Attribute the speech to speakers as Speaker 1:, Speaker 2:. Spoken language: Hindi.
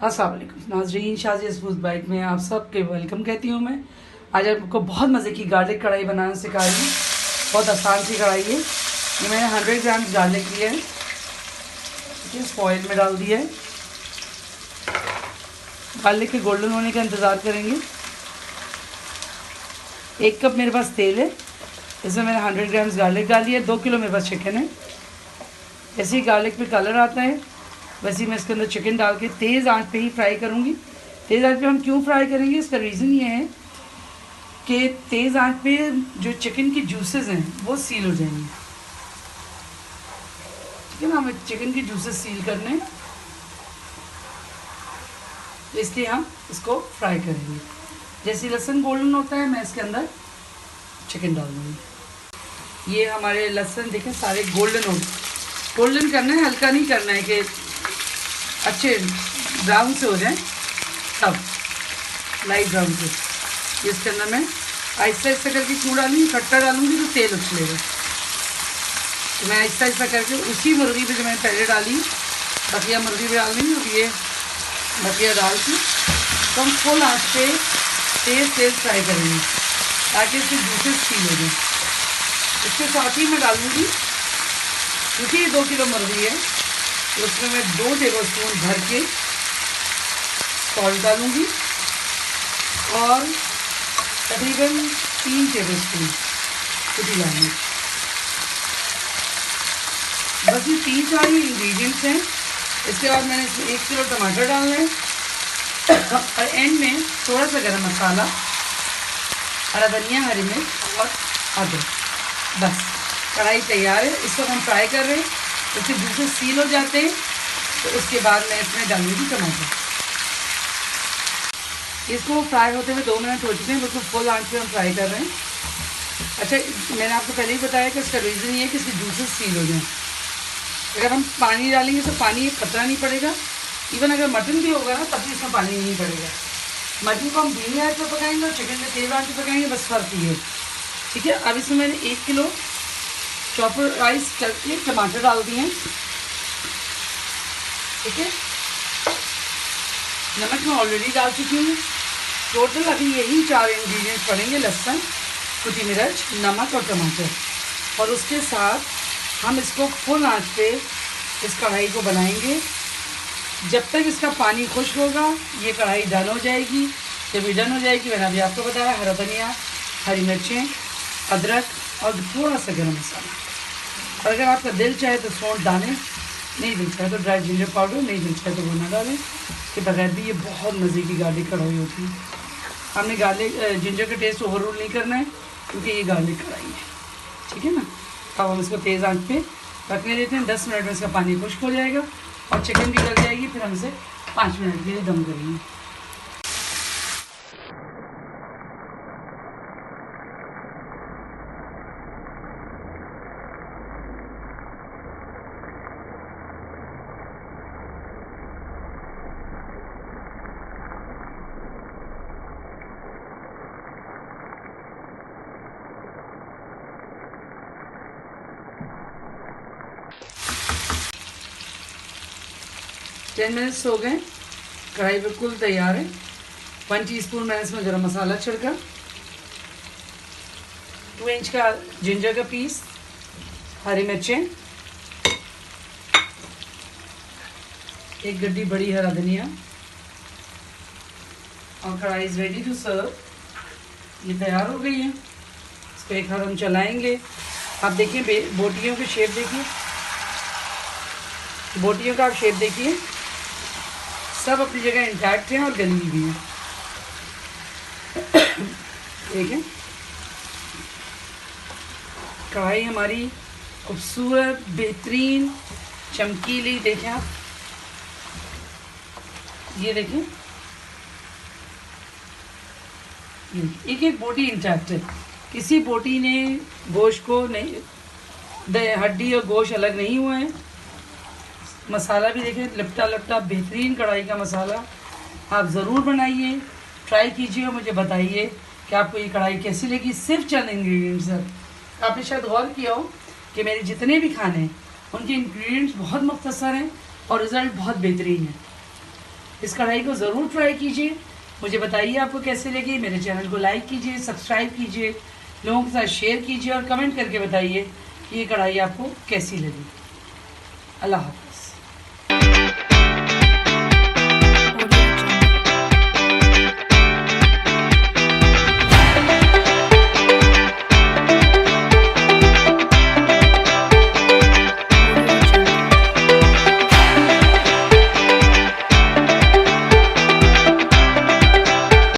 Speaker 1: अस्सलाम वालेकुम नाज़रीन, शाज़ियाज़ फूड बाइट में आप सबके वेलकम कहती हूँ मैं। आज आपको बहुत मज़े की गार्लिक कढ़ाई बनाना सिखा रही हूँ। बहुत आसान सी कढ़ाई है। ये मैंने 100 ग्राम गार्लिक लिया है, ठीक है, इसको ऑयल में डाल दिया है। गार्लिक के गोल्डन होने का इंतज़ार करेंगे। 1 कप मेरे पास तेल है, इसमें मैंने 100 ग्राम गार्लिक डाली है। 2 किलो मेरे पास चिकन है। जैसे ही गार्लिक पे कलर आता है वैसे ही मैं इसके अंदर चिकन डाल के तेज़ आंच पे ही फ्राई करूँगी। तेज़ आंच पे हम क्यों फ्राई करेंगे, इसका रीज़न ये है कि तेज़ आंच पे जो चिकन की जूसेस हैं वो सील हो जाएंगे, ठीक है ना। हमें चिकन के जूसेस सील करने हैं, इसलिए हम इसको फ्राई करेंगे। जैसे लहसुन गोल्डन होता है मैं इसके अंदर चिकन डाल दूँगी। ये हमारे लहसुन देखें सारे गोल्डन हो, गोल्डन करना है, हल्का नहीं करना है कि अच्छे ब्राउन से हो जाए, तब लाइट ब्राउन से। इसके अंदर मैं आहिस्ता आहिस्ता करके क्यों डालूँगी, खट्टा डालूँगी तो तेल उछलेगा। तो मैं आहिस्ता आहिस्ता करके उसी मुर्गी पे जो मैंने पहले डाली बकिया मुर्गी पे डाल दूँगी। और ये बकिया डाल के तो हम फुल आँच पे तेज़ फ्राई करेंगे ताकि इसके जूसेस सील हो जाए। इसके साथ ही मैं डालूँगी, क्योंकि ये 2 किलो मुर्गी है तो उसमें मैं 2 टेबलस्पून भर के सॉल्ट डालूँगी और तकरीबन 3 टेबलस्पून कुटी लाल मिर्च। बस ये 3-4 ही इंग्रेडिएंट्स हैं। इसके बाद मैंने इसमें 1 किलो टमाटर डालना है और एंड में थोड़ा सा गरम मसाला, हरा धनिया, हरी मिर्च और अदरक। बस कढ़ाई तैयार है। इसको हम फ्राई कर रहे हैं, उसके जूसेस सील हो जाते हैं तो उसके बाद मैं इसमें डालूंगी टमाटर। इसको फ्राई होते हुए 2 मिनट हो चुके हैं, बिल्कुल फुल आंच पे हम फ्राई कर रहे हैं। अच्छा, मैंने आपको पहले ही बताया कि इसका रीज़न ये है कि इसके जूसेस सील हो जाएं। अगर हम पानी डालेंगे तो पानी खतरा नहीं पड़ेगा। इवन अगर मटन भी होगा ना तब भी इसमें पानी नहीं पड़ेगा। मटन को हम धीमी आंच पर पकाएंगे और चिकन को तेज़ आंच पर पकाएंगे, बस फर्क ये है, ठीक है। अब इसमें मैंने 1 किलो चॉपर राइस करके टमाटर डाल दिए हैं, ठीक है। नमक मैं ऑलरेडी डाल चुकी हूँ। टोटल अभी यही 4 इंग्रेडिएंट्स पड़ेंगे, लहसुन, कुटी मिर्च, नमक और टमाटर। और उसके साथ हम इसको फुल आंच पे इस कढ़ाई को बनाएंगे जब तक इसका पानी खुश्क होगा। ये कढ़ाई डन हो जाएगी। जब ये डन हो जाएगी, मैंने अभी आपको बताया, हरा धनिया, हरी मिर्चें, अदरक और थोड़ा सा गरम मसाला। और अगर आपका दिल चाहे तो सौंठ डालें, नहीं दिल चाहे तो ड्राई जिंजर पाउडर, नहीं दिल चाहे तो वो ना डालें। के बगैर भी ये बहुत मज़े की गार्लिक कढ़ाई होती है। हमने गार्लिक जिंजर का टेस्ट ओवररूल नहीं करना है क्योंकि ये गार्लिक कढ़ाई है, ठीक है ना। अब हम इसको तेज़ आंच पे रखने देते हैं। 10 मिनट में इसका पानी खुश्क हो जाएगा और चिकन भी गल जाएगी। फिर हम इसे 5 मिनट के लिए दम करेंगे। टेन मिनट्स हो गए, कढ़ाई बिल्कुल तैयार है। 1 टीस्पून मैंने इसमें गरम मसाला छिड़का, 2 इंच का जिंजर का पीस, हरी मिर्चें, 1 गड्डी बड़ी हरा धनिया और कढ़ाई इज़ रेडी टू सर्व। ये तैयार हो गई है। इसको एक बार हम चलाएंगे। आप देखिए बोटियों की शेप देखिए, बोटियों का आप शेप देखिए, सब अपनी जगह इंटैक्ट हैं और गली भी हैं, ठीक है। कढ़ाई हमारी खूबसूरत, बेहतरीन, चमकीली, देखें आप, ये देखें, एक एक बोटी इंटैक्ट है। किसी बोटी ने गोश्त को नहीं, हड्डी और गोश्त अलग नहीं हुआ है। मसाला भी देखें, लिपटा लिपटा बेहतरीन कढ़ाई का मसाला। आप ज़रूर बनाइए, ट्राई कीजिए और मुझे बताइए कि आपको ये कढ़ाई कैसी लगी। सिर्फ चंद इंग्रेडिएंट्स है। आपने शायद गौर किया हो कि मेरे जितने भी खाने हैं उनके इंग्रेडिएंट्स बहुत मुख्तसर हैं और रिज़ल्ट बहुत बेहतरीन है। इस कढ़ाई को ज़रूर ट्राई कीजिए, मुझे बताइए आपको कैसे लगी। मेरे चैनल को लाइक कीजिए, सब्सक्राइब कीजिए, लोगों के साथ शेयर कीजिए और कमेंट करके बताइए कि ये कढ़ाई आपको कैसी लगी। अल्लाह हाफ़िज़।